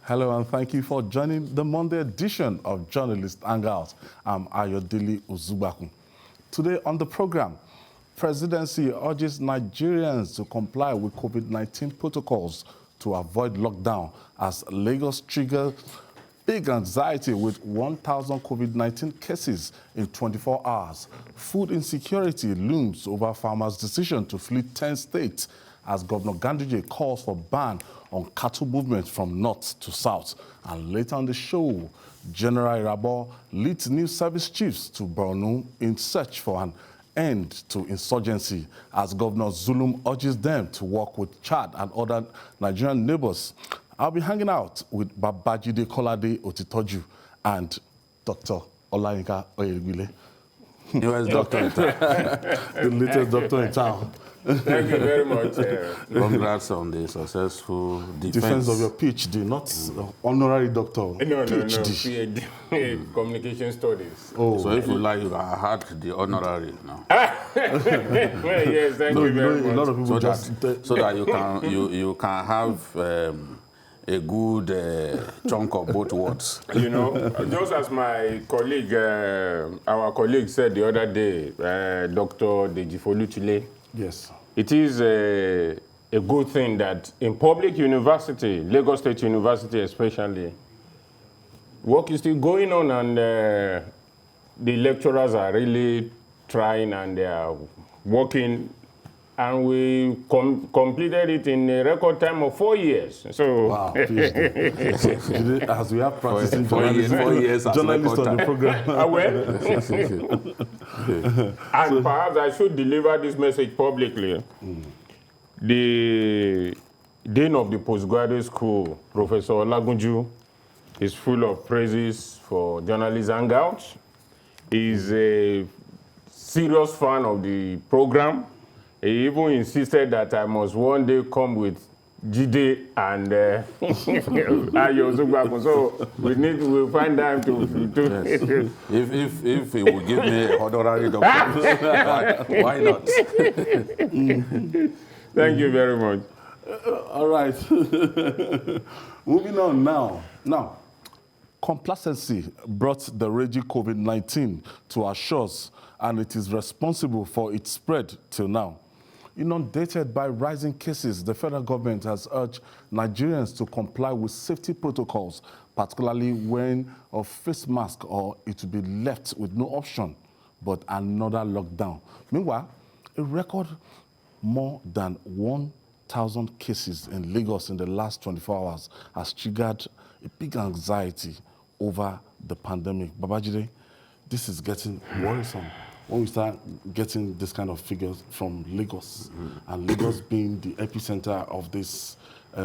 Hello and thank you for joining the Monday edition of Journalist Hangout. I'm Ayodele Uzubaku. Today on the program, Presidency urges Nigerians to comply with COVID-19 protocols to avoid lockdown as Lagos triggers big anxiety with 1,000 COVID-19 cases in 24 hours. Food insecurity looms over farmers' decision to flee 10 states as Governor Ganduje calls for ban on cattle movement from north to south. And later on the show, General Irabor leads new service chiefs to Borno in search for an end to insurgency as Governor Zulum urges them to work with Chad and other Nigerian neighbors. I'll be hanging out with Babajide Kolade Otitoju and Dr. Olayinka Oyewile. U.S. doctor in town. The latest doctor in town. Thank you very much. Congrats on the successful Defense of your PhD, not honorary doctor. No, PhD. PhD. Communication studies. Oh, So if you like, you can add the honorary now. Well, yes, thank you very a much. lot of people So that you can have a good chunk of both words. You know, just as my colleague, our colleague said the other day, Dr. Deji Folutile, yes. it is a good thing that in public university, Lagos State University especially, work is still going on and the lecturers are really trying and they are working, and we completed it in a record time of 4 years. So, Wow, PhD. As we have practicing journalists, 4 years as journalists on the record program. And perhaps I should deliver this message publicly. The dean of the postgraduate school, Professor Olagunju, is full of praises for Journalist Hangout. He's a serious fan of the program. He even insisted that I must one day come with Jide and Ayo Zugbaku. So we'll find time to Yes. If he will give me a honorary doctor, why not? Thank you very much. All right. Moving on now. Now, complacency brought the raging COVID-19 to our shores, and it is responsible for its spread till now. Inundated by rising cases, the federal government has urged Nigerians to comply with safety protocols, particularly wearing a face mask, or it will be left with no option but another lockdown. Meanwhile, a record more than 1,000 cases in Lagos in the last 24 hours has triggered a big anxiety over the pandemic. Babajide, this is getting worrisome when we start getting this kind of figures from Lagos, and Lagos being the epicenter of this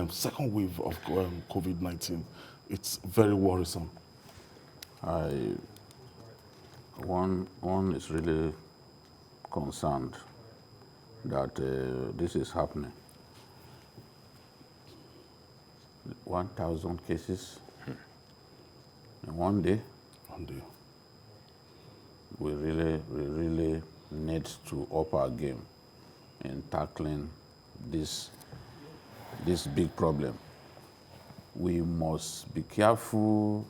second wave of COVID-19. It's very worrisome. One is really concerned that this is happening. 1,000 cases in one day. One day. We really need to up our game in tackling this big problem. We must be careful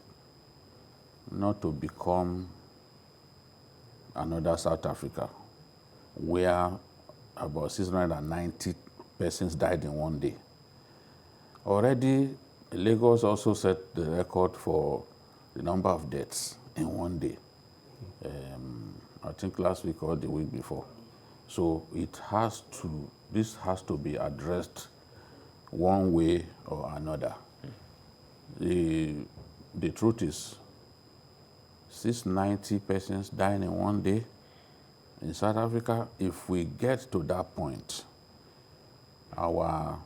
not to become another South Africa, where about 690 persons died in one day. Already, Lagos also set the record for the number of deaths in one day. I think last week or the week before. So this has to be addressed one way or another. The truth is, 690 persons dying in one day in South Africa. If we get to that point, our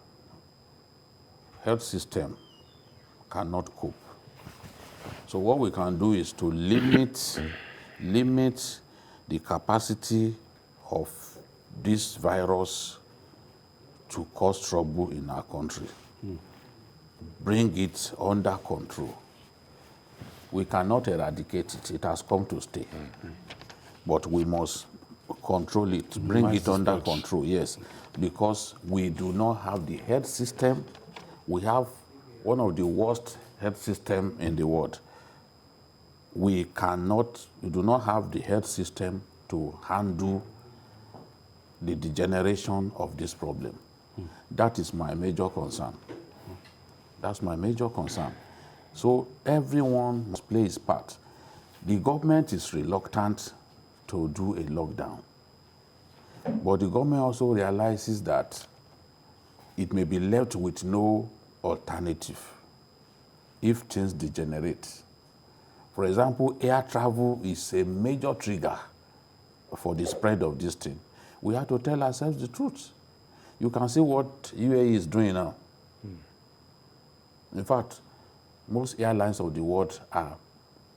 health system cannot cope. So what we can do is to limit the capacity of this virus to cause trouble in our country. Bring it under control. We cannot eradicate it. It has come to stay. But we must control it, bring it under control, yes. Because we do not have the health system. We have one of the worst health systems in the world. We do not have the health system to handle the degeneration of this problem. That is my major concern. That's my major concern. So everyone must play his part. The government is reluctant to do a lockdown. But the government also realizes that it may be left with no alternative if things degenerate. For example, air travel is a major trigger for the spread of this thing. We have to tell ourselves the truth. You can see what UAE is doing now. In fact, most airlines of the world are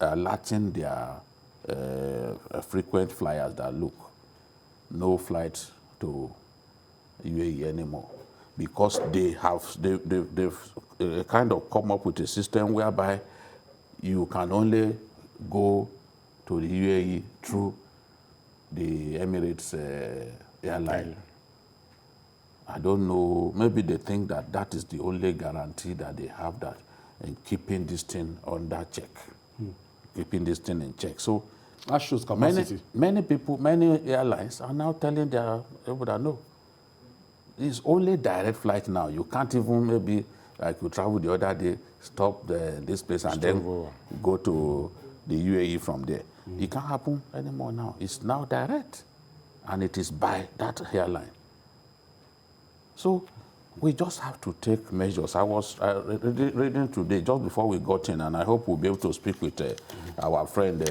alerting their frequent flyers that, look, no flights to UAE anymore, because they've kind of come up with a system whereby you can only go to the UAE through the Emirates airline. I don't know, maybe they think that that is the only guarantee that they have that in keeping this thing under check, keeping this thing in check. So that shows capacity. Many people, many airlines are now telling their people that no, it's only direct flight now. You can't even, maybe like you travel the other day, stop this place and then go to the UAE from there. It can't happen anymore now. It's now direct, and it is by that airline. So we just have to take measures. I was reading today, just before we got in, and I hope we'll be able to speak with our friend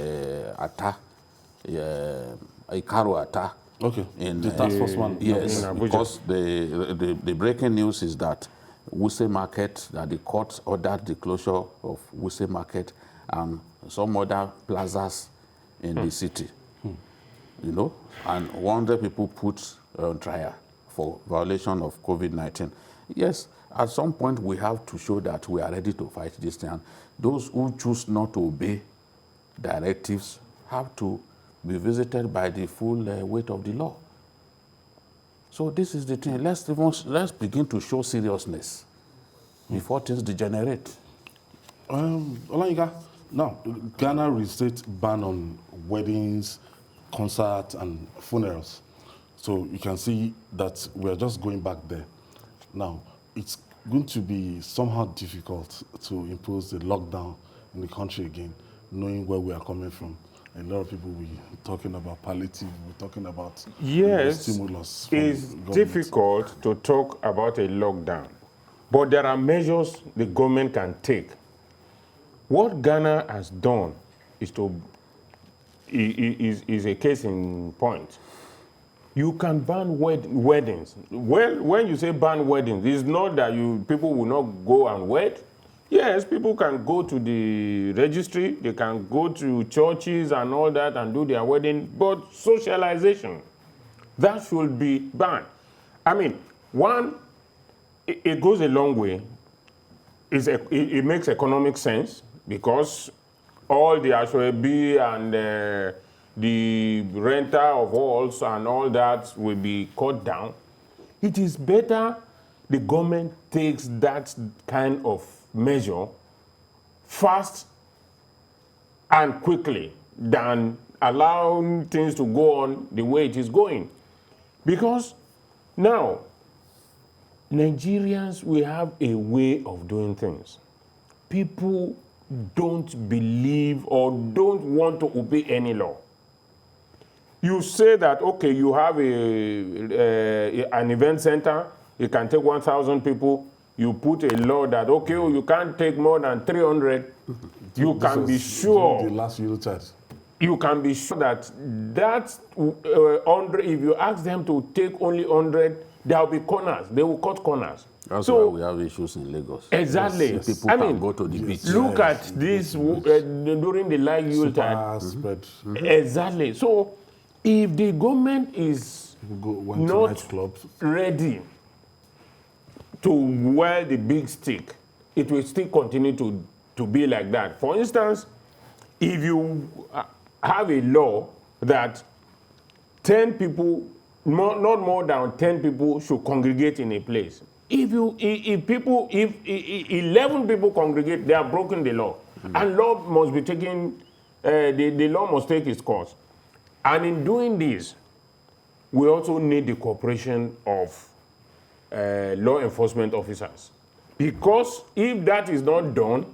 Atta, Ikaru Atta. Okay, in the task force one. Yes, in Abuja. because the breaking news is that Wuse Market, that the court ordered the closure of Wuse Market and some other plazas in the city. You know, and 100 people put on trial for violation of COVID-19. Yes, at some point we have to show that we are ready to fight this thing. Those who choose not to obey directives have to be visited by the full weight of the law. So this is the thing. Let's begin to show seriousness before things degenerate. Olayinka, now, Ghana restates ban on weddings, concerts, and funerals. So you can see that we're just going back there. Now, it's going to be somehow difficult to impose a lockdown in the country again, knowing where we are coming from. A lot of people will be talking about palliative, we're talking about stimulus. It's difficult to talk about a lockdown, but there are measures the government can take. What Ghana has done is a case in point. You can ban weddings. Well, when you say ban weddings, it's not that people will not go and wed. Yes, people can go to the registry, they can go to churches and all that and do their wedding, but socialization, that should be banned. I mean, one, it goes a long way. It makes economic sense because all the Ashwebi and the renter of halls and all that will be cut down. It is better the government takes that kind of measure fast and quickly than allowing things to go on the way it is going. Because now, Nigerians, we have a way of doing things. People don't believe or don't want to obey any law. You say that, okay, you have an event center, you can take 1,000 people, you put a law that, okay, you can't take more than 300, you can be sure. The last Euro charge. You can be sure that 100, if you ask them to take only 100, there will be corners, they will cut corners. That's why we have issues in Lagos. Exactly. Yes. People can go to the beach. Look at this during the live time. Spread. Exactly. So if the government is not ready to wear the big stick, it will still continue to be like that. For instance, if you have a law that 10 people, not more than 10 people should congregate in a place, if 11 people congregate, they have broken the law. And law must be taken, the law must take its course. And in doing this, we also need the cooperation of law enforcement officers. Because if that is not done,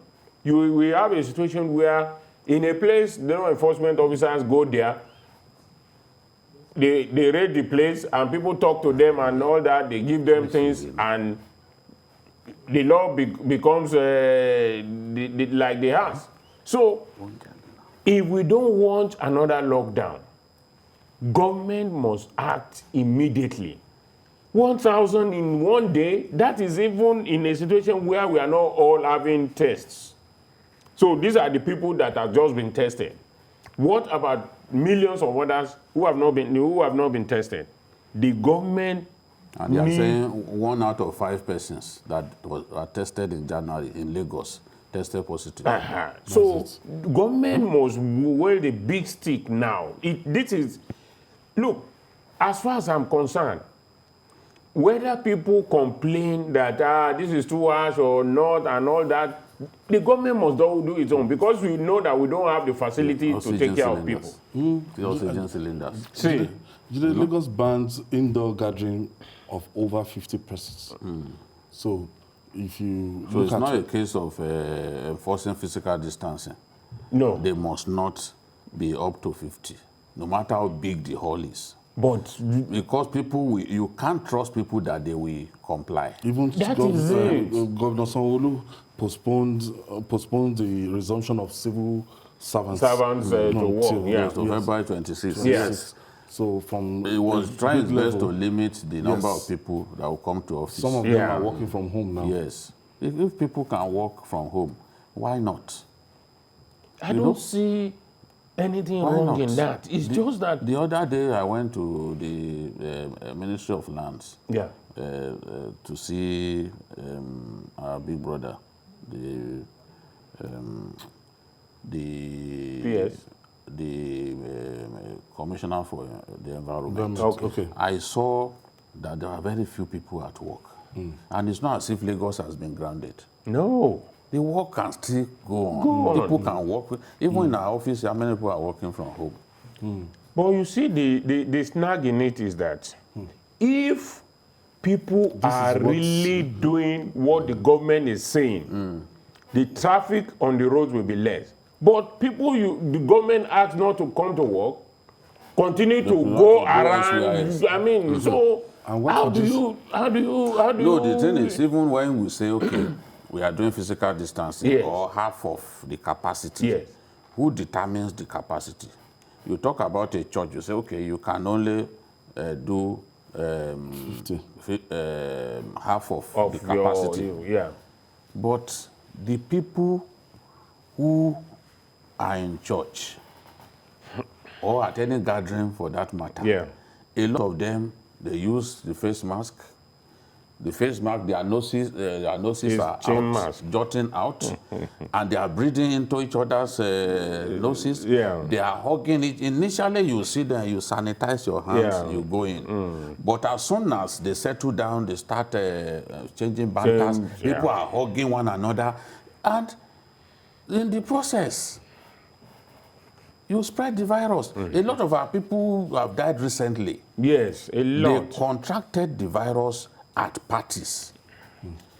you will have a situation where in a place, the law enforcement officers go there, they raid the place, and people talk to them and all that, they give them things, and the law becomes like the house. So, if we don't want another lockdown, government must act immediately. 1,000 in one day, that is even in a situation where we are not all having tests. So these are the people that have just been tested. What about millions of others who have not been tested? The government And they are saying 1 out of 5 persons that were tested in January in Lagos tested positive. So government must wear the big stick now. Look, as far as I'm concerned, whether people complain that this is too harsh or not and all that, the government must do its own, because we know that we don't have the facility to take care of people. The oxygen cylinders. See, Lagos bans indoor gathering of over 50 persons. So if you So it's not a case of enforcing physical distancing. no, They must not be up to 50, no matter how big the hall is. but Because you can't trust people that they will comply. even That is it. Governor Sanwo-Olu postponed the resumption of civil servants, to work, till- yeah. So February 26th. Yes. So from It was trying its big best to level, limit the number Yes. of people that will come to office. some of them Yeah. are working from home now. Yes. If people can work from home, why not? I don't see anything Why wrong not? in that. It's just that, The other day I went to the Ministry of Lands yeah. to see our big brother, PS. the Commissioner for the Environment. Okay. I saw that there are very few people at work. And it's not as if Lagos has been grounded. No. The work can still go on. Go on. People can work. Even in our office, how many people are working from home? But you see, the snag in it is that if people are really doing what the government is saying, the traffic on the roads will be less. But the government asks not to come to work, continue to go around. I mean, so And what how are do these- you? No, the thing is, even when we say, okay, we are doing physical distancing Yes. or half of the capacity, Yes. who determines the capacity? You talk about a church, you say, okay, you can only do half of the capacity. Yeah. But the people who are in church or at any gathering for that matter, Yeah. a lot of them, they use the face mask. The face mask, their noses are chin out, mask. jutting out, and they are breathing into each other's noses. Yeah. They are hugging it. Initially, you see them, you sanitize your hands, Yeah. you go in. But as soon as they settle down, they start changing banters. Yeah. People are hugging one another. And in the process, you spread the virus. A lot of our people who have died recently, Yes, a lot. they contracted the virus at parties.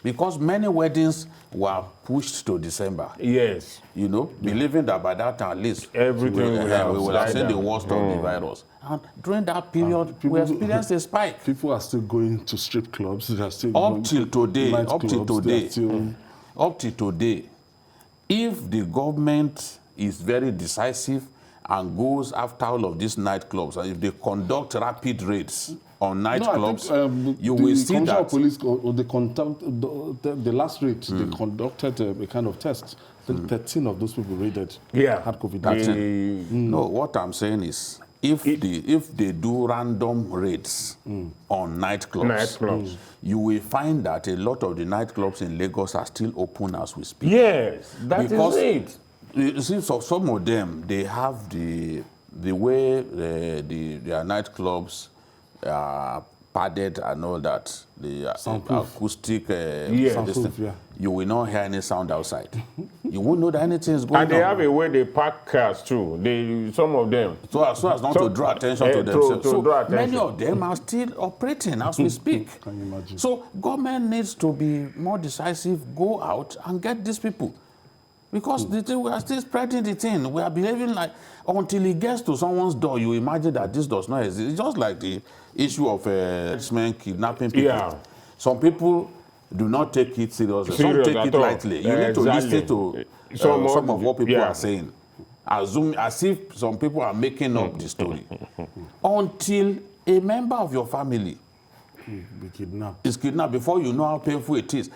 Because many weddings were pushed to December, Yes. believing that by that time, at least Everything will have we will have died seen the down. worst of the virus. And during that period, we experienced a spike. People are still going to strip clubs. They are still Up going till today, night up till clubs. They are today, still- up till today, if the government is very decisive and goes after all of these nightclubs, and if they conduct rapid raids on nightclubs, you will see Commissioner that of Police, the last raid, they conducted a kind of test. I think 13 of those people raided had COVID-19. No, what I'm saying is, if they do random raids on nightclubs, you will find that a lot of the nightclubs in Lagos are still open as we speak. Yes, that Because is it. You see, so some of them, they have the way their nightclubs are padded and all that, the Soundproof. acoustic, Yeah. Soundproof, yeah. you will not hear any sound outside. You won't know that anything is going And they on. have a way they park cars too. Some of them. So as not to draw attention to to themselves. draw So attention. many of them are still operating as we speak. Can you imagine? So government needs to be more decisive, go out and get these people. Because the thing, we are still spreading the thing. We are behaving like, until it gets to someone's door, you imagine that this does not exist. It's just like the issue of men kidnapping people. Yeah. Some people do not take it seriously. Some Serious take at it all. lightly. You need to Exactly. listen to Some of what people yeah. are saying. Assume as if some people are making up the story. Until a member of your family Be kidnapped. is kidnapped, before you know how painful it is.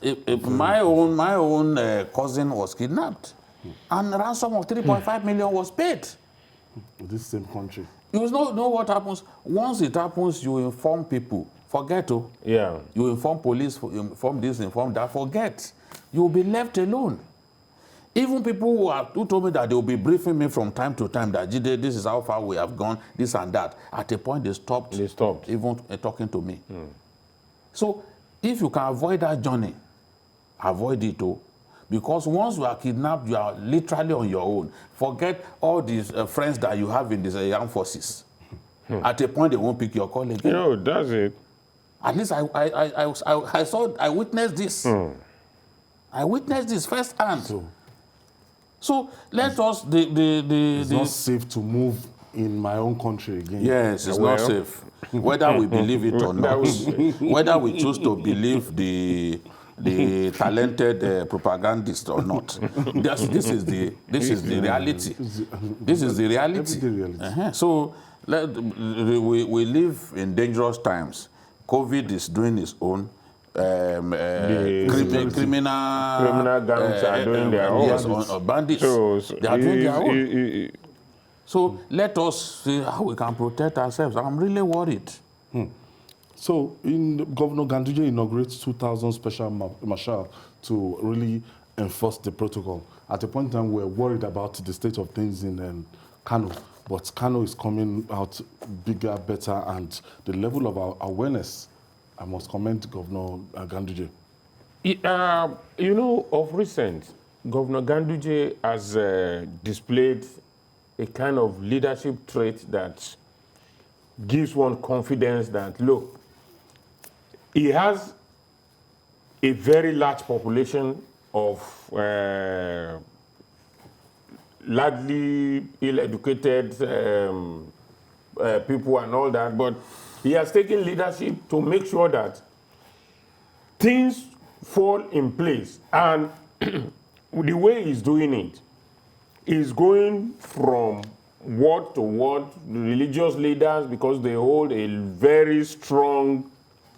If my own cousin was kidnapped, and ransom of 3.5 million was paid. This same country. You know what happens? Once it happens, you inform people. Forget. Yeah. You inform police, inform this, inform that. Forget. You will be left alone. Even people who told me that they will be briefing me from time to time that Jide, this is how far we have gone, this and that. At a point, they stopped. Even talking to me. So, if you can avoid that journey, avoid it too. Because once you are kidnapped, you are literally on your own. Forget all these friends that you have in the armed forces. At a point, they won't pick your call again. No, that's it. At least I witnessed this. I witnessed this firsthand. So let us It's not safe to move in my own country again. Yes, it's not safe. Whether we believe it or not, whether we choose to believe the talented propagandist or not, this is the reality. This is the reality. Everyday reality. So we live in dangerous times. COVID is doing its own. Criminal gangs are doing their own. Yes, bandits. They are doing their own. So let us see how we can protect ourselves. I'm really worried. So, Governor Ganduje inaugurates 2,000 special marshals to really enforce the protocol. At a point in time, we're worried about the state of things in Kano, but Kano is coming out bigger, better, and the level of our awareness, I must commend Governor Ganduje. Of recent, Governor Ganduje has displayed a kind of leadership trait that gives one confidence that, look, he has a very large population of largely ill-educated people and all that, but he has taken leadership to make sure that things fall in place. And the way he's doing it is going from word to word, religious leaders, because they hold a very strong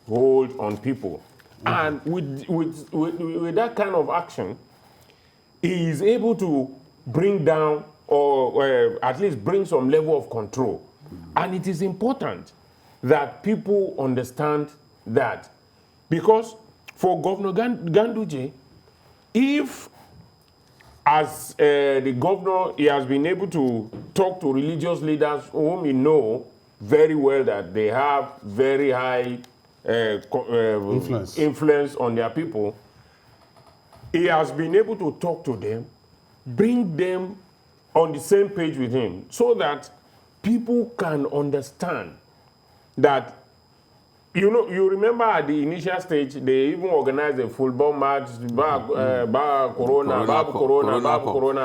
hold on people. And with that kind of action, he is able to bring down or at least bring some level of control. And it is important that people understand that. Because for Governor Ganduje, if as the governor, he has been able to talk to religious leaders whom he know very well that they have very high influence on their people. He has been able to talk to them, bring them on the same page with him, so that people can understand that, you remember at the initial stage, they even organized a football match, Corona,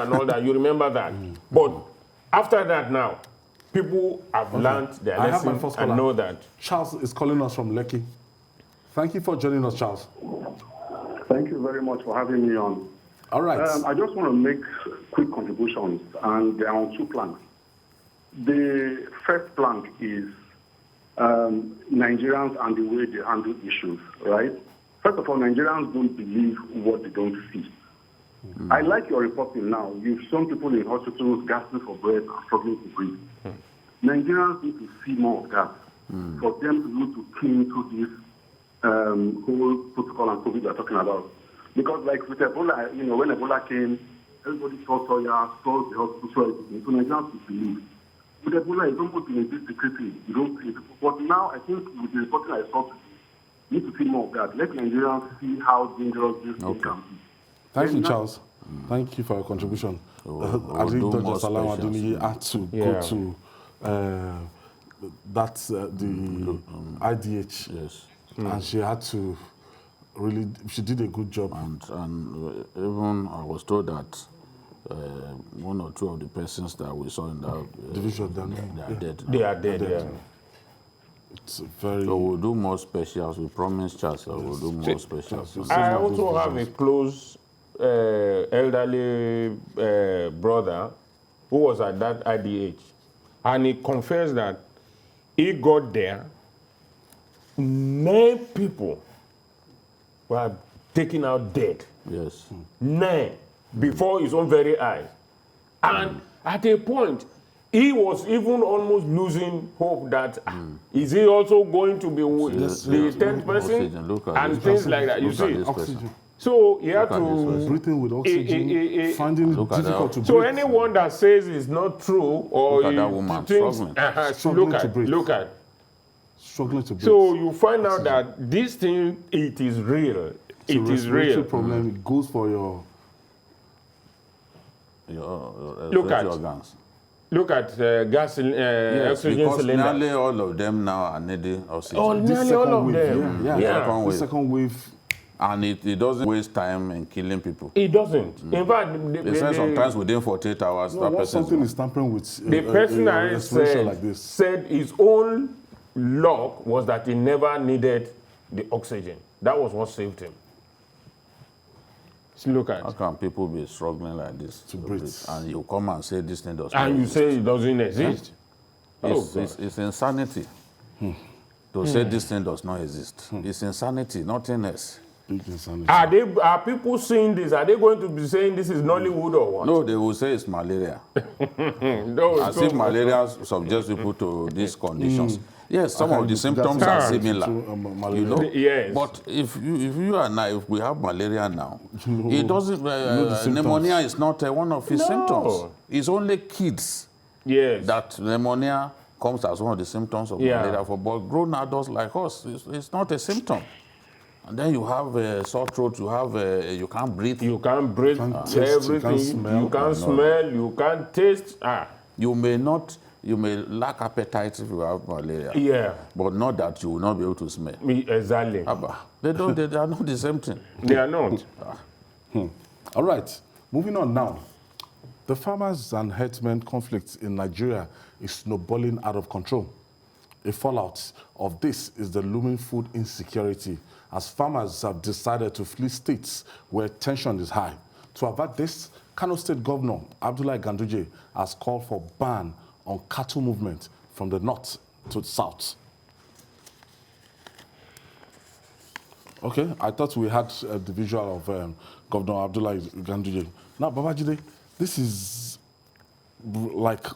and all that. You remember that. But after that now, people have learned their lesson and know that. Charles is calling us from Lekki. Thank you for joining us, Charles. Thank you very much for having me on. All right. I just want to make quick contributions, and there are on two planks. The first plank is Nigerians and the way they handle issues, right? First of all, Nigerians don't believe what they don't see. I like your reporting now. You've shown people in hospitals gasping for breath and struggling to breathe. Nigerians need to see more of that for them to be able to key into this whole protocol and COVID we're talking about. Because like with Ebola, when Ebola came, everybody saw Toya, saw the hospital, so Nigerians could believe. With Ebola, it's almost in a bit secretly. You don't see people. But now, I think with the reporting I saw today, we need to see more of that. Let Nigerians see how dangerous this thing can be. Thank you, Charles. Thank you for your contribution. I think Dr. Salam Adeniyi had to go to the IDH, Yes. and she had to really, she did a good job. And even I was told that one or two of the persons that we saw in that Division, they are dead. They are dead, yeah. It's very... So we'll do more specials. We promise, Charles, we'll do more specials. I also have a close elderly brother who was at that IDH, and he confessed that he got there, 9 people were taken out dead. Yes. 9 before his own very eyes. And at a point, he was even almost losing hope that is he also going to be the 10th person and things like that. You see, Oxygen. so he had to Breathing with oxygen, finding it difficult to breathe. So anyone that says it's not true or Look at that woman thinks, Struggling to breathe. look at. Struggling to breathe. So you find out that this thing, it is real. It's a It is respiratory real. problem. It goes for your... Look at organs. Look at gas Yes, oxygen because cylinder. nearly all of them now are needing oxygen. Oh, This nearly all second of wave, them. yeah. Second The wave. second wave. And it doesn't waste time in killing people. It doesn't. In fact, They say sometimes within 48 hours, No, that once person something is tampering with the person I respiration like this. said his own luck was that he never needed the oxygen. That was what saved him. So look at How it. can people be struggling like this to breathe? And you come and say this thing does not And you exist? say it doesn't exist. It's insanity to say this thing does not exist. It's insanity, nothing else. Big insanity. Are people seeing this? Are they going to be saying this is Nollywood or what? No, they will say it's malaria. No, As if malaria subjects people to these conditions. Yes, some of the symptoms are similar. You know? Yes. But if you and I, if we have malaria now, it doesn't. the Pneumonia is not one of its No. symptoms. It's only kids Yes. that pneumonia comes as one of the symptoms of malaria. For but grown adults like us, it's not a symptom. And then you have a sore throat. You have you can't breathe. You can't breathe, can't taste, you everything. can't smell. You can't smell, you can't taste. You may lack appetite if you have malaria. Yeah. But not that you will not be able to smell. Exactly. They are not the same thing. They are not. All right, moving on now. The farmers and herdsmen conflict in Nigeria is snowballing out of control. A fallout of this is the looming food insecurity, as farmers have decided to flee states where tension is high. To avert this, Kano State Governor Abdullahi Ganduje has called for ban on cattle movement from the north to the south. Okay, I thought we had the visual of Governor Abdullahi Ganduje. Now, Babajide, this is like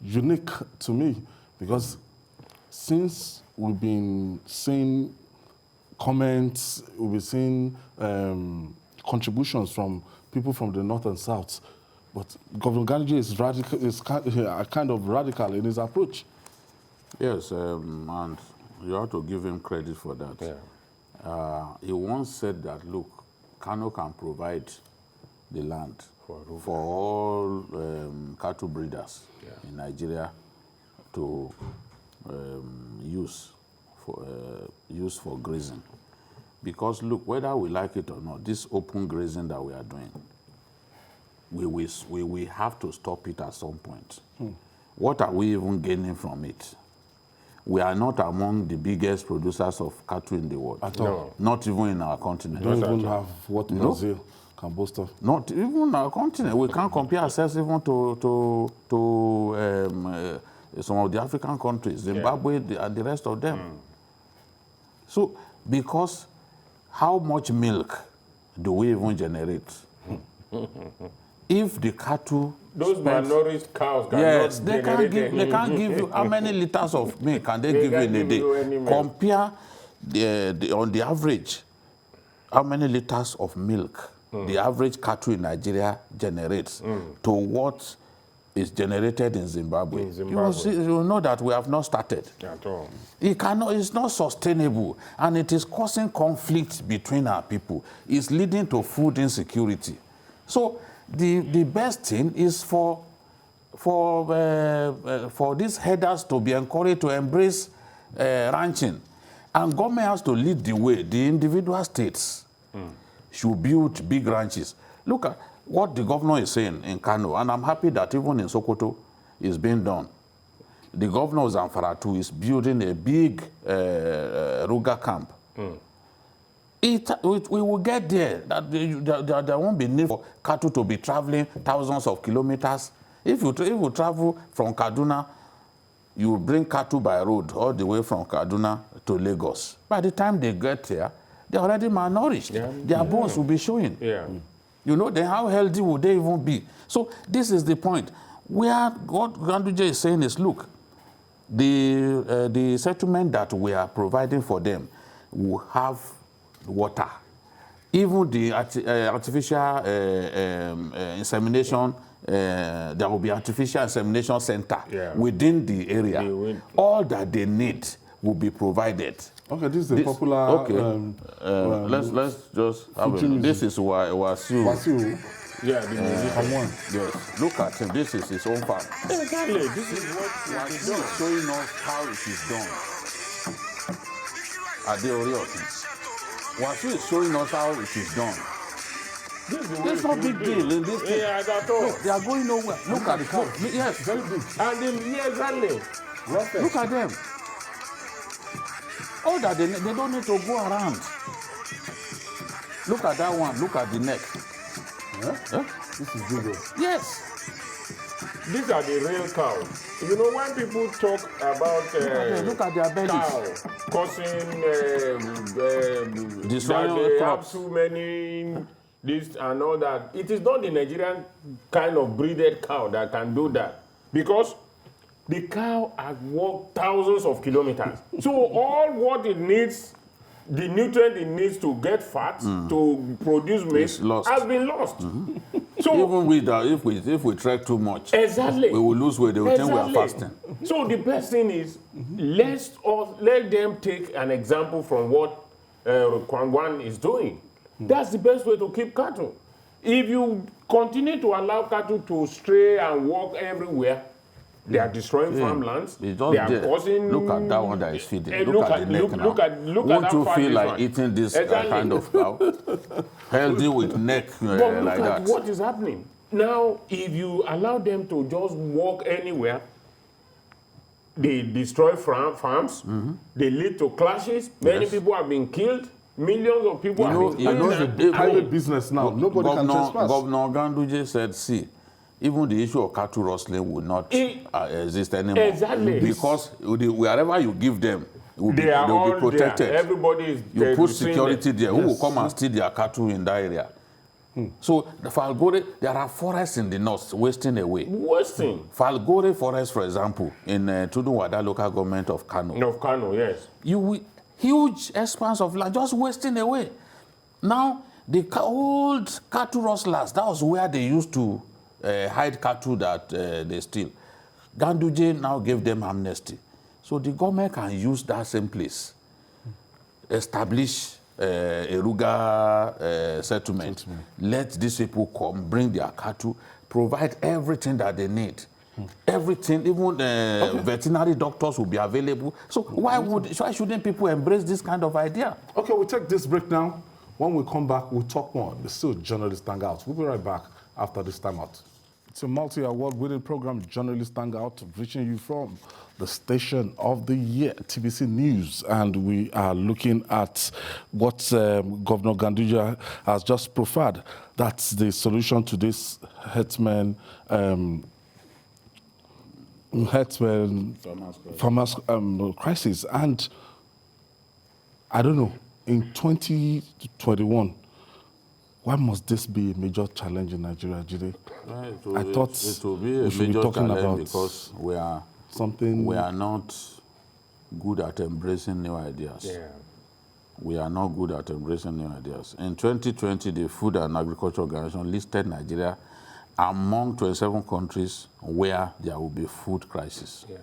unique to me because since we've been seeing comments, we've been seeing contributions from people from the north and south, but Governor Ganduje is radical, is kind of radical in his approach. Yes, and you have to give him credit for that. Yeah. He once said that, look, Kano can provide the land for all cattle breeders in Nigeria to use for grazing. Because look, whether we like it or not, this open grazing that we are doing, we have to stop it at some point. What are we even gaining from it? We are not among the biggest producers of cattle in the world. At all. Not even in our continent. We don't even have what Brazil can boast of. Not even our continent. We can't compare ourselves even to some of the African countries, Zimbabwe and the rest of them. So, because how much milk do we even generate? If the cattle... Those malnourished cows cannot Yes, they can't give you... How many liters of milk can they give you in a day? Compare on the average, how many liters of milk the average cattle in Nigeria generates to what is generated in Zimbabwe, In Zimbabwe. you will know that we have not started. At all. It's not sustainable, and it is causing conflict between our people. It's leading to food insecurity. So the best thing is for these headers to be encouraged to embrace ranching, and government has to lead the way. The individual states should build big ranches. Look at what the governor is saying in Kano, and I'm happy that even in Sokoto is being done. The governor of Zamfara too is building a big Ruga camp. We will get there. There won't be need for cattle to be traveling thousands of kilometers. If you travel from Kaduna, you bring cattle by road all the way from Kaduna to Lagos. By the time they get there, they're already malnourished. Yeah. Their bones will be showing. Yeah. You know, then how healthy would they even be? So this is the point. What Ganduje is saying is, look, the settlement that we are providing for them will have water. Even the artificial insemination, there will be artificial insemination center within the area. All that they need will be provided. Okay, this is the popular. Okay, let's just have a look. This is Wasiu. Yeah, the musician. Yes, look at him. This is his own farm. Exactly. This is what Wasiu is showing us how it is done. Wasiu is showing us how it is done. There's no big deal in this thing. Yeah, that's all. Look, they are going nowhere. Look at the cow. Yes, very big. And exactly. Look at them. All that they don't need to go around. Look at that one. Look at the neck. Huh? This is bigger. Yes. These are the real cows. You know, when people talk about look at their bellies. Cow causing destroying that they crops. have too many this and all that, it is not the Nigerian kind of breeded cow that can do that, because the cow has walked thousands of kilometers. So all what it needs, the nutrient it needs to get fat, to produce milk, has been lost. So even with if we trek too much, exactly, we will lose weight. They will think we are fasting. So the best thing is let them take an example from what Kwangwan is doing. That's the best way to keep cattle. If you continue to allow cattle to stray and walk everywhere, they are destroying farmlands. They are causing. Look at that one that is feeding. Look at the neck now. Look at Won't you feel like one. eating this Exactly. kind of cow? Healthy with neck But like look at that. what is happening. Now, if you allow them to just walk anywhere, they destroy farms, they lead to clashes, many people have been killed, millions of people have been killed. It's a private business now. Nobody can trespass. Governor Ganduje said, see, even the issue of cattle rustling will not exist anymore. Exactly. Because wherever you give them, they will be protected. There. Everybody is you put security there. Who will come and steal their cattle in that area? So the Falgore, there are forests in the north wasting away. Wasting. Falgore forest, for example, in Tudunwada local government of Kano. Of Kano, yes. Huge expanse of land just wasting away. Now, the old cattle rustlers, that was where they used to hide cattle that they steal. Ganduje now gave them amnesty. So the government can use that same place, establish a Ruga settlement, let these people come, bring their cattle, provide everything that they need. Everything, even veterinary doctors will be available. So why shouldn't people embrace this kind of idea? Okay, we'll take this break now. When we come back, we'll talk more. It's still Journalist Hangout. We'll be right back after this time out. It's a multi-award-winning program, Journalist Hangout, reaching you from the station of the year, TBC News. And we are looking at what Governor Ganduje has just proffered. That's the solution to this herdsmen farmers crisis. And I don't know, in 2021, why must this be a major challenge in Nigeria, Jide? I thought it will be a we should be major talking challenge about because we are not good at embracing new ideas. Yeah. We are not good at embracing new ideas. In 2020, the Food and Agriculture Organization listed Nigeria among 27 countries where there will be food crisis. Yeah.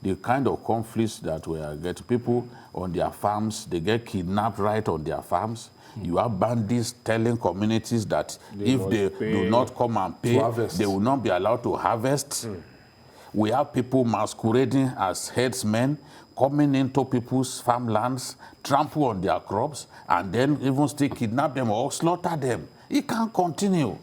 The kind of conflicts that we are getting, people on their farms, they get kidnapped right on their farms. You have bandits telling communities that if they do not come and pay, they will not be allowed to harvest. We have people masquerading as headsmen, coming into people's farmlands, trample on their crops, and then even still kidnap them or slaughter them. It can't continue.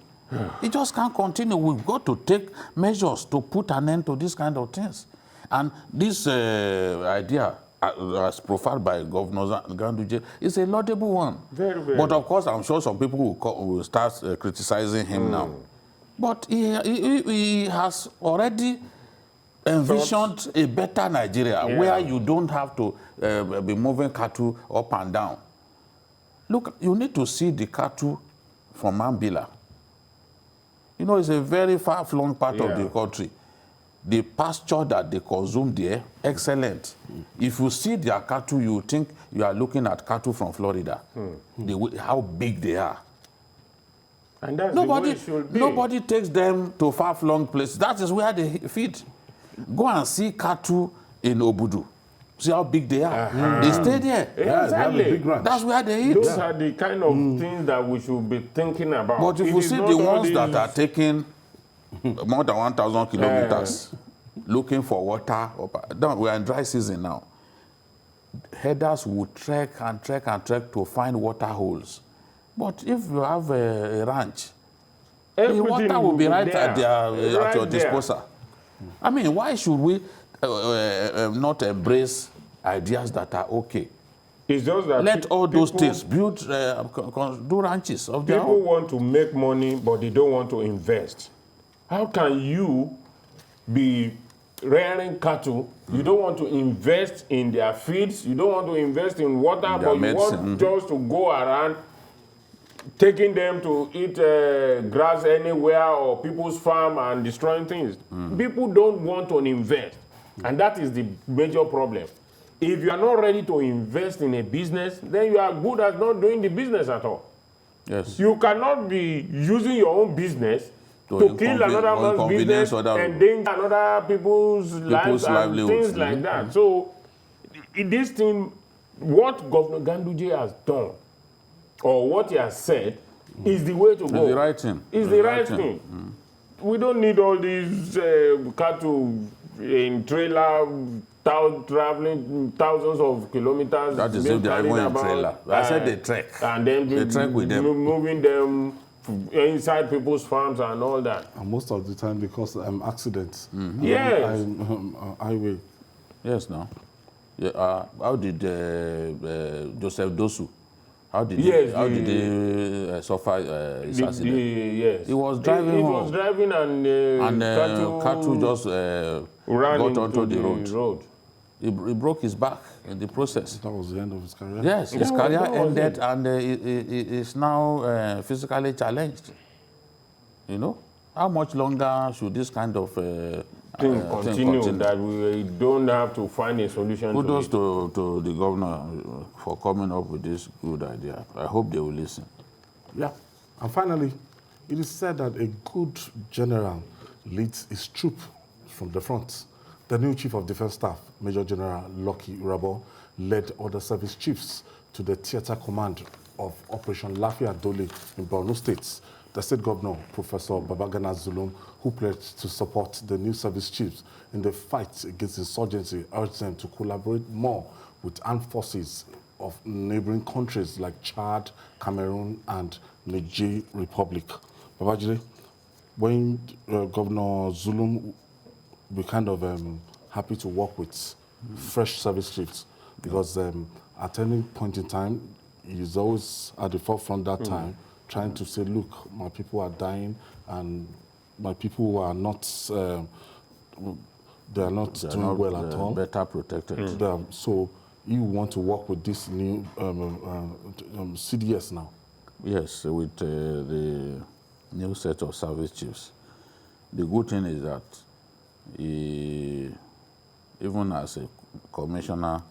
It just can't continue. We've got to take measures to put an end to these kind of things. And this idea, as profiled by Governor Ganduje, is a laudable one. Very, very. But of course, I'm sure some people will start criticizing him now. But he has already envisioned a better Nigeria where you don't have to be moving cattle up and down. Look, you need to see the cattle from Mambila. You know, it's a very far-flung part of the country. The pasture that they consume there, excellent. If you see their cattle, you think you are looking at cattle from Florida. How big they are. And that's the way it should be. Nobody takes them to far-flung places. That is where they feed. Go and see cattle in Obudu. See how big they are. They stay there. Exactly. That's where they eat. Those are the kind of things that we should be thinking about. But if you see the ones that are taking more than 1,000 kilometers looking for water, we are in dry season now. Herders will trek and trek and trek to find water holes. But if you have a ranch, the water will be right at your disposal. I mean, why should we not embrace ideas that are okay? It's just that let all those things build, do ranches of their own. People want to make money, but they don't want to invest. How can you be rearing cattle? You don't want to invest in their feeds. You don't want to invest in water, but you want just to go around taking them to eat grass anywhere or people's farm and destroying things. People don't want to invest. And that is the major problem. If you are not ready to invest in a business, then you are good at not doing the business at all. Yes. You cannot be using your own business to kill another man's business and endanger another people's lives and things like that. So, in this thing, what Governor Ganduje has done, or what he has said, is the way to go. It's the right thing. It's the right thing. We don't need all these cattle in trailer traveling thousands of kilometers. That is if they are even in trailer. I said they trek. And then they trek with them. Moving them inside people's farms and all that. And most of the time because accidents. Yes. Highway. Yes, no. Yeah, how did Joseph Dosu? How did he suffer his accident? Yes. He was driving He was driving and cattle just ran got onto the road. He broke his back in the process. That was the end of his career? Yes, his career ended and he is now physically challenged. You know? How much longer should this kind of thing continue that we don't have to find a solution Kudos to the governor for coming up with this good idea. I hope they will listen. Yeah. And finally, it is said that a good general leads his troop from the front. The new Chief of Defense Staff, Major General Lucky Irabor, led other service chiefs to the theater command of Operation Lafia Dole in Borno State. The state governor, Professor Babagana Zulum, who pledged to support the new service chiefs in the fight against insurgency, urged them to collaborate more with armed forces of neighboring countries like Chad, Cameroon, and Niger Republic. Babajide, when Governor Zulum, we're kind of happy to work with fresh service chiefs because at any point in time, he's always at the forefront that time, trying to say, look, my people are dying and my people are not, they are not doing well at all. Better protected. So you want to work with this new CDS now? Yes, with the new set of service chiefs. The good thing is that even as a commissioner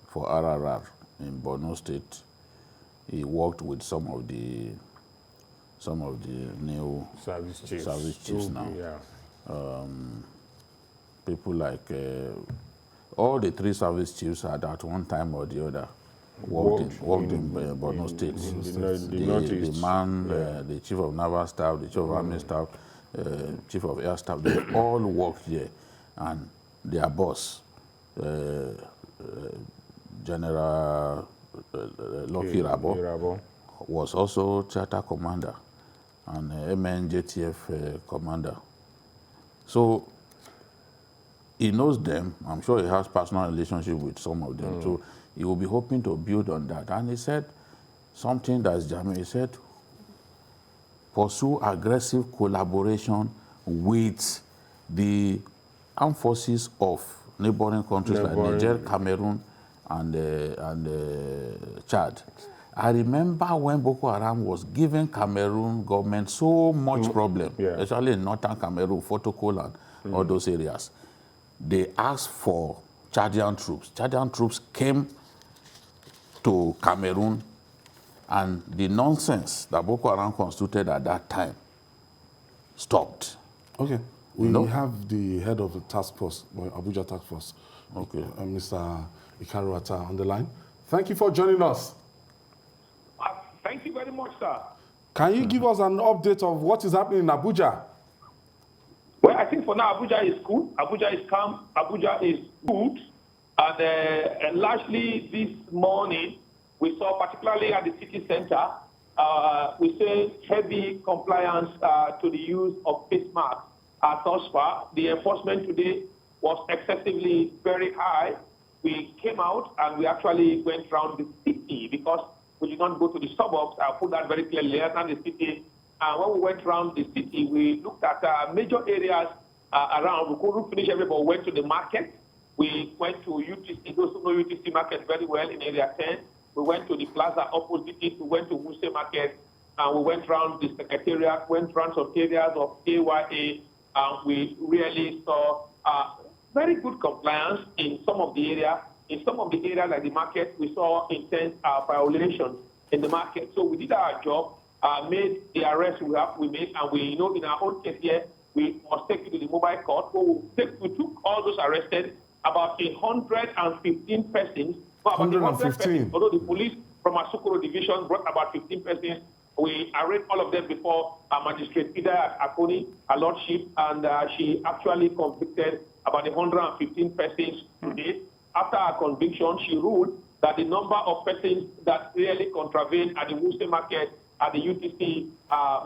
for RRR in Borno State, he worked with some of the some of the new Service chiefs. now. Yeah. People like all the 3 service chiefs had at one time or the other worked in Borno State. The chief of naval staff, the chief of army staff, chief of air staff, they all worked there. And their boss, General Irabor, was also charter commander and MNJTF commander. So he knows them. I'm sure he has personal relationship with some of them. So he will be hoping to build on that. And he said something that's germane. He said, pursue aggressive collaboration with the armed forces of neighboring countries like Niger, Cameroon, and Chad. I remember when Boko Haram was giving Cameroon government so much problem, especially in northern Cameroon, Fotokol and all those areas. They asked for Chadian troops. Chadian troops came to Cameroon, and the nonsense that Boko Haram constituted at that time stopped. Okay. We have the head of the task force, Abuja task force, Mr. Ikaruata, on the line. Thank you for joining us. Thank you very much, sir. Can you give us an update of what is happening in Abuja? Well, I think for now, Abuja is good. Abuja is calm. Abuja is good. And largely this morning, we saw, particularly at the city center, we saw heavy compliance to the use of face masks. Thus far, the enforcement today was excessively very high. We came out and we actually went around the city because we did not go to the suburbs. I'll put that very clearly. Around the city. When we went around the city, we looked at major areas around. We couldn't finish everybody. We went to the market. We went to UTC, those who know UTC market very well in area 10. We went to the plaza opposite it. We went to Wuse market. We went around the secretariat, went around some areas of AYA. We really saw very good compliance in some of the area. In some of the areas like the market, we saw intense violations in the market. So we did our job, made the arrest we made, and we know in our own case here, we must take it to the mobile court. So we took all those arrested, about 115 persons. About 115 persons, although the police from Asukoro division brought about 15 persons. We arraigned all of them before Magistrate Ida Akoni, her lordship, and she actually convicted about 115 persons today. After her conviction, she ruled that the number of persons that really contravened at the Wuse market, at the UTC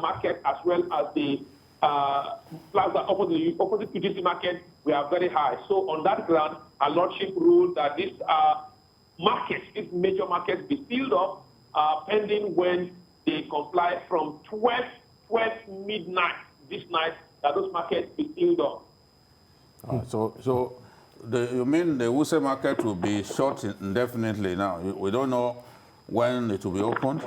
market, as well as the plaza opposite UTC market, we are very high. So on that ground, our lordship ruled that this market, this major market, be sealed up pending when they comply from 12 midnight this night, that those markets be sealed up. So you mean the Wuse market will be shut indefinitely now? We don't know when it will be opened?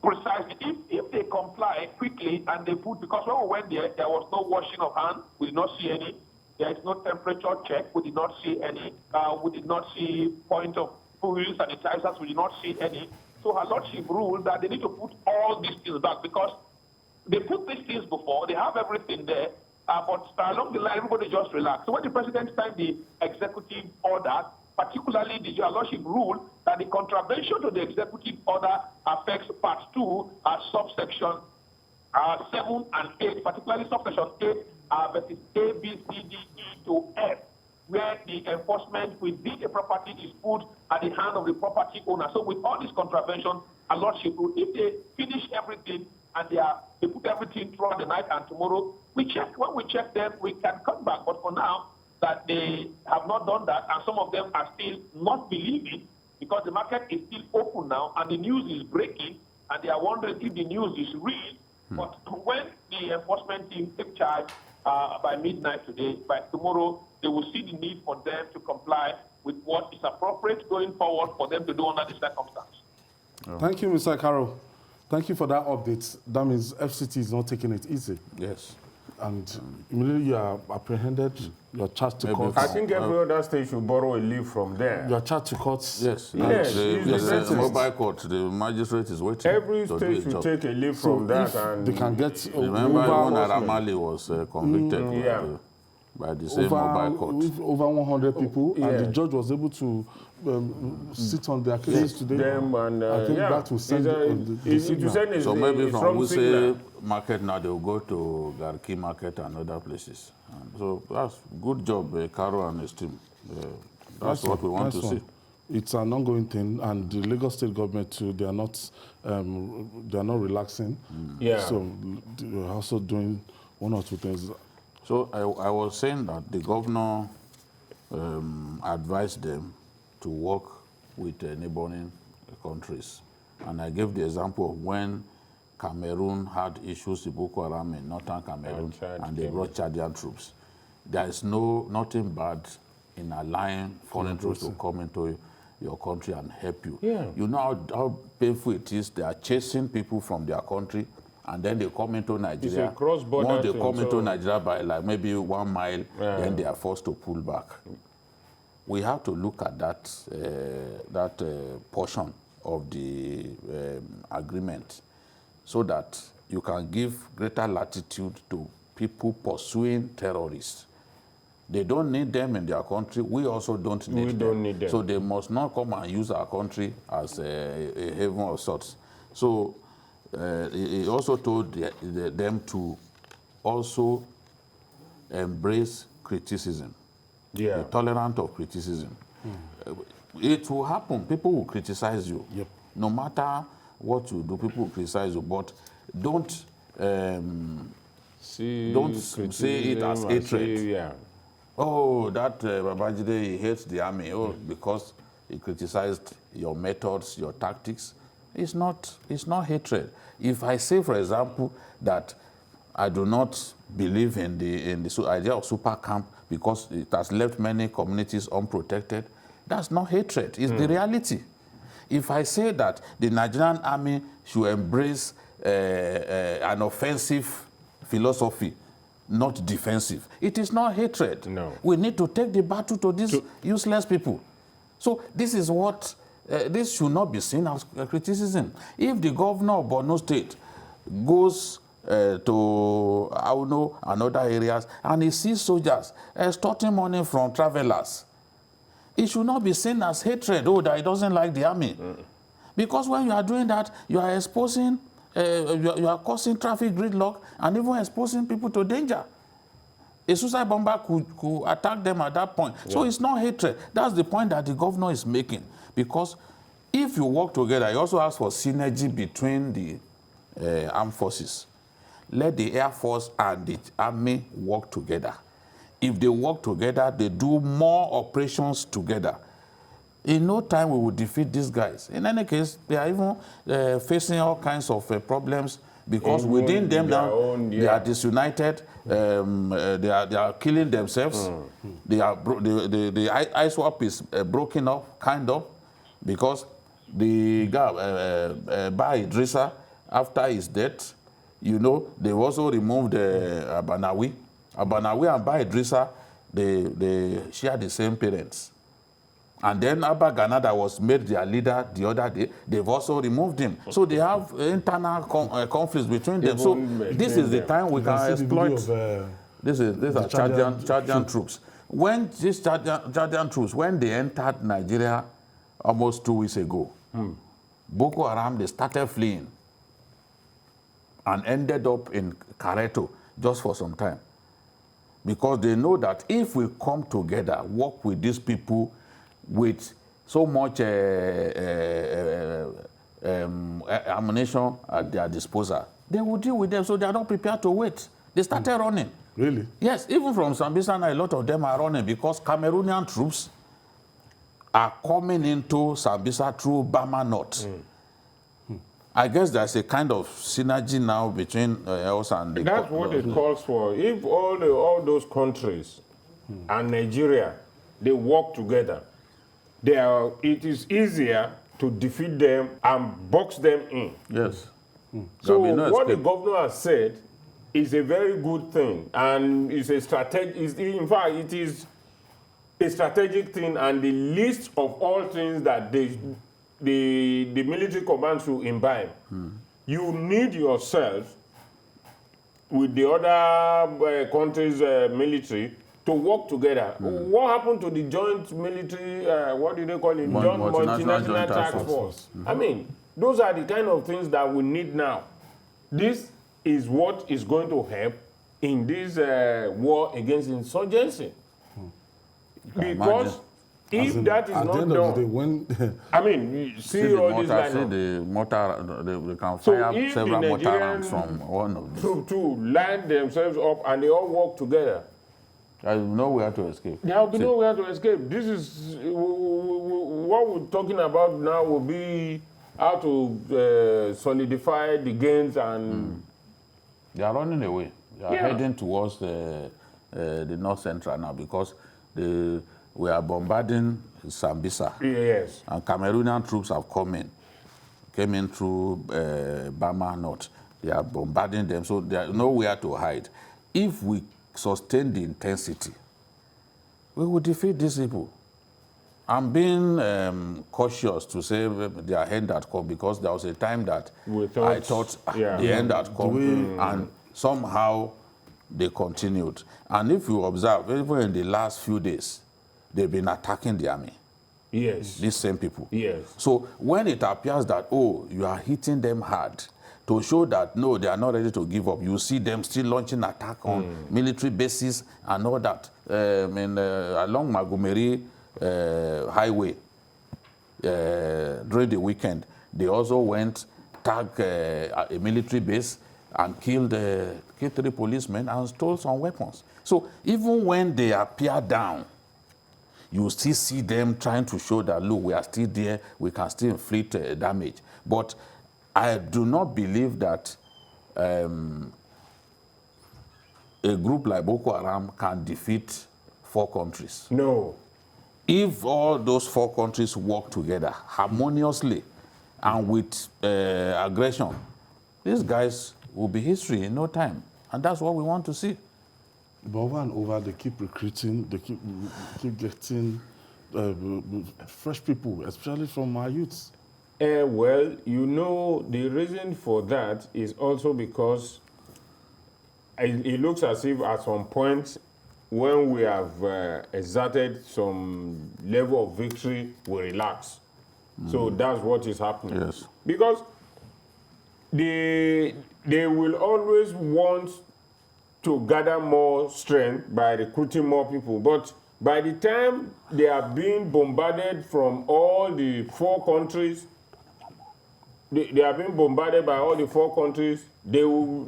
Precisely. If they comply quickly and they put, because when we went there, there was no washing of hands. We did not see any. There is no temperature check. We did not see any. We did not see point of fuel sanitizers. We did not see any. So her lordship ruled that they need to put all these things back because they put these things before. They have everything there. But along the line, everybody just relaxed. So when the president signed the executive order, particularly the lordship ruled that the contravention to the executive order affects part 2, subsection 7 and 8, particularly subsection 8, verses A, B, C, D, E to F, where the enforcement with the property is put at the hand of the property owner. So with all this contravention, a lordship rule, if they finish everything and they put everything throughout the night and tomorrow, when we check them, we can come back. But for now, that they have not done that, and some of them are still not believing because the market is still open now and the news is breaking and they are wondering if the news is real. But when the enforcement team take charge by midnight today, by tomorrow, they will see the need for them to comply with what is appropriate going forward for them to do under the circumstance. Thank you, Mr. Carroll. Thank you for that update. That means FCT is not taking it easy. Yes. And immediately you are apprehended, you're charged to court. I think every other state should borrow a leave from there. You're charged to court. Yes. Yes, The mobile court, the magistrate is waiting. Every to do state a should job. take a leave So from that. if And they can get Remember when over, Aramali was convicted by the same mobile court. with over 100 people, and the judge was able to sit on their cases today. them and I think that will send the signal. So maybe from strong signal. Wuse market now they will go to Garki market and other places. So that's good job, Caro and his team. That's what we want to see. It's an ongoing thing, and the Lagos State government too. They are not relaxing. Yeah. So they're also doing one or two things. So I was saying that the governor advised them to work with neighboring countries. And I gave the example of when Cameroon had issues with Boko Haram in northern Cameroon, and they brought Chadian troops. There is nothing bad in allowing foreign troops to come into your country and help you. Yeah. You know how painful it is. They are chasing people from their country, and then they come into Nigeria. It's a cross-border Once they thing, come into so- Nigeria by like maybe 1 mile, then they are forced to pull back. We have to look at that portion of the agreement so that you can give greater latitude to people pursuing terrorists. They don't need them in their country. We also don't need them. So they must not come and use our country as a haven of sorts. So he also told them to also embrace criticism. Be tolerant of criticism. It will happen. People will criticize you. Yep. No matter what you do, people will criticize you. But don't say it as hatred. Oh, that Babajide, he hates the army. Oh, because he criticized your methods, your tactics. It's not hatred. If I say, for example, that I do not believe in the idea of super camp because it has left many communities unprotected, that's not hatred. It's the reality. If I say that the Nigerian army should embrace an offensive philosophy, not defensive, it is not hatred. No. We need to take the battle to these useless people. So this is what, this should not be seen as criticism. If the governor of Borno State goes to Auno and other areas and he sees soldiers extorting money from travelers, it should not be seen as hatred, that he doesn't like the army. Because when you are doing that, you are exposing, you are causing traffic gridlock and even exposing people to danger. A suicide bomber could attack them at that point. Yeah. So it's not hatred. That's the point that the governor is making. Because if you work together, he also asks for synergy between the armed forces. Let the Air Force and the Army work together. If they work together, they do more operations together. In no time, we will defeat these guys. In any case, they are even facing all kinds of problems because within them now, they are disunited. They are killing themselves. The ISWAP is broken up, kind of, because the guy, Ba Idrissa, after his death, you know, they also removed Abanawi. Abanawi and Ba Idrissa, they share the same parents. And then Abba Ghana, that was made their leader the other day, they've also removed him. So they have internal conflicts between them. So this is the time we can exploit. These are Chadian troops. When these Chadian troops, when they entered Nigeria almost 2 weeks ago, Boko Haram, they started fleeing and ended up in Kareto just for some time. Because they know that if we come together, work with these people with so much ammunition at their disposal, they will deal with them, so they are not prepared to wait. They started running. Really? Yes, even from Sambisa now, a lot of them are running because Cameroonian troops are coming into Sambisa through Bama North. I guess there's a kind of synergy now between us and the... That's what it calls for. If all those countries and Nigeria, they work together, it is easier to defeat them and box them in. Yes. So what the governor has said is a very good thing, and it's a in fact, it is a strategic thing, and the least of all things that the military command should imbibe. You need yourself with the other countries' military to work together. What happened to the joint military, what do they call it? Multinational task force. I mean, those are the kind of things that we need now. This is what is going to help in this war against insurgency. Because if that is not done, I mean, see all these lines. They can fire several mortar rounds from one of these. To line themselves up and they all work together. There is nowhere to escape. There will be nowhere to escape. This is what we're talking about now. Will be how to solidify the gains and. They are running away. They are heading towards the north central now because we are bombarding Sambisa. Yes. And Cameroonian troops have came in through Bama North. They are bombarding them, so there is nowhere to hide. If we sustain the intensity, we will defeat these people. I'm being cautious to say their end had come because there was a time that I thought the end had come, and somehow they continued. And if you observe, even in the last few days, they've been attacking the army. Yes. These same people. Yes. So when it appears that, oh, you are hitting them hard, to show that, no, they are not ready to give up, you see them still launching attack on military bases and all that. Along Magumeri highway during the weekend, they also went, tagged a military base and killed 3 policemen and stole some weapons. So even when they appear down, you still see them trying to show that, look, we are still there, we can still inflict damage. But I do not believe that a group like Boko Haram can defeat 4 countries. No. If all those 4 countries work together harmoniously and with aggression, these guys will be history in no time. And that's what we want to see. But over and over, they keep recruiting, they keep getting fresh people, especially from our youths. Well, you know, the reason for that is also because it looks as if at some point when we have exerted some level of victory, we relax. So that's what is happening. Yes. Because they will always want to gather more strength by recruiting more people. But by the time they are being bombarded from all the 4 countries, they are being bombarded by all the 4 countries, they will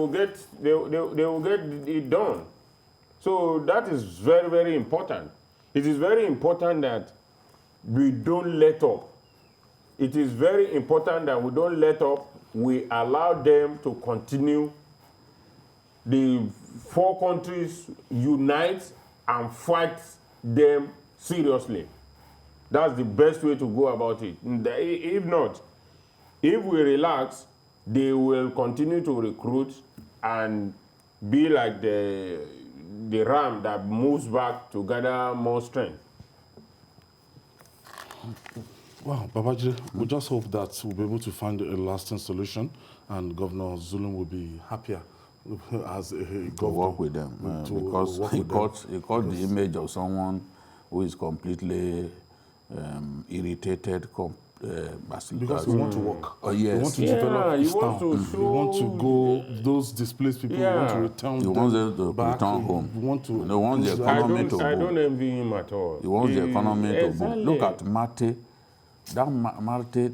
get it done. So that is very, very important. It is very important that we don't let up. It is very important that we don't let up. We allow them to continue. The 4 countries unite and fight them seriously. That's the best way to go about it. If not, if we relax, they will continue to recruit and be like the ram that moves back to gather more strength. Well, Babaji, we just hope that we'll be able to find a lasting solution and Governor Zulum will be happier as a governor. To work with them. Because he caught the image of someone who is completely irritated, because we want to work. Oh, yes. We want to develop his town. We want to go, those displaced people, we want to return them back. Return home. We want to... They want the economy to boom. I don't envy him at all. He wants the economy to boom. Exactly. Look at Mate. That Mate,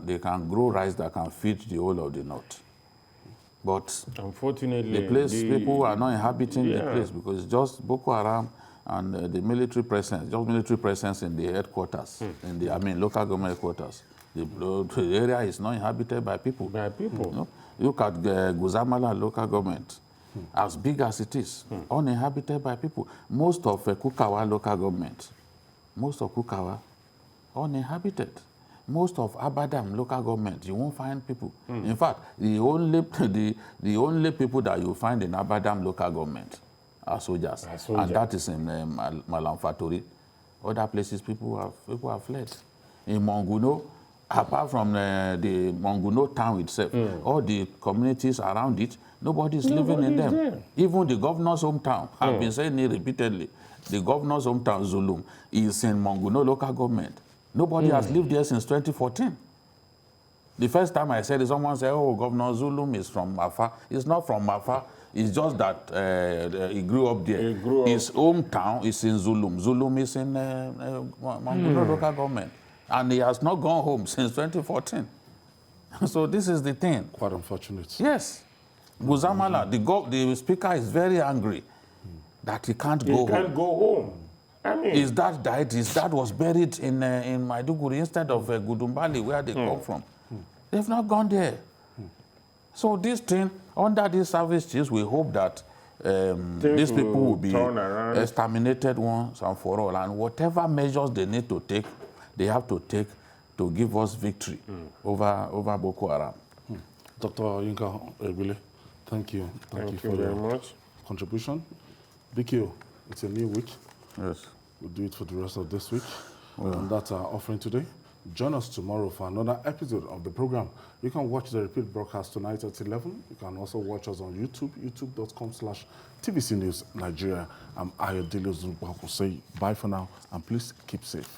they can grow rice that can feed the whole of the north. But unfortunately, the place, people are not inhabiting the place because it's just Boko Haram and the military presence, just military presence in the headquarters, in the local government headquarters. The area is not inhabited by people. By people. You know? Look at Guzamala local government, as big as it is, uninhabited by people. Most of Kukawa local government, most of Kukawa, uninhabited. most of Abadam local government, you won't find people. In fact, the only people that you find in Abadam local government are soldiers. And that is in Malam Fatori. Other places, people have fled. In Monguno, apart from the Monguno town itself, all the communities around it, nobody is living in them. There. Even the governor's hometown, I've been saying it repeatedly, the governor's hometown, Zulum, is in Monguno local government. Nobody has lived there since 2014. The first time I said it, someone said, oh, Governor Zulum is from Mafa. It's not from Mafa. It's just that he grew up there. His hometown is in Zulum. Zulum is in Monguno local government. And he has not gone home since 2014. So this is the thing. Quite unfortunate. Yes. Guzamala, the speaker is very angry that he can't go home. He can't go home. I mean, His dad died. His dad was buried in Maiduguri instead of Gudumbali, where they come from. They've not gone there. So this thing, under these service chiefs, we hope that these people will be exterminated once and for all. And whatever measures they need to take, they have to take to give us victory over Boko Haram. Dr. Yinka Ebile, thank you. Thank you for very your much contribution. BQ, it's a new week. Yes. We'll do it for the rest of this week. And that's our offering today. Join us tomorrow for another episode of the program. You can watch the repeat broadcast tonight at 11. You can also watch us on YouTube, youtube.com/TVC News Nigeria. I'm Ayodele Zubako. Say bye for now, and please keep safe.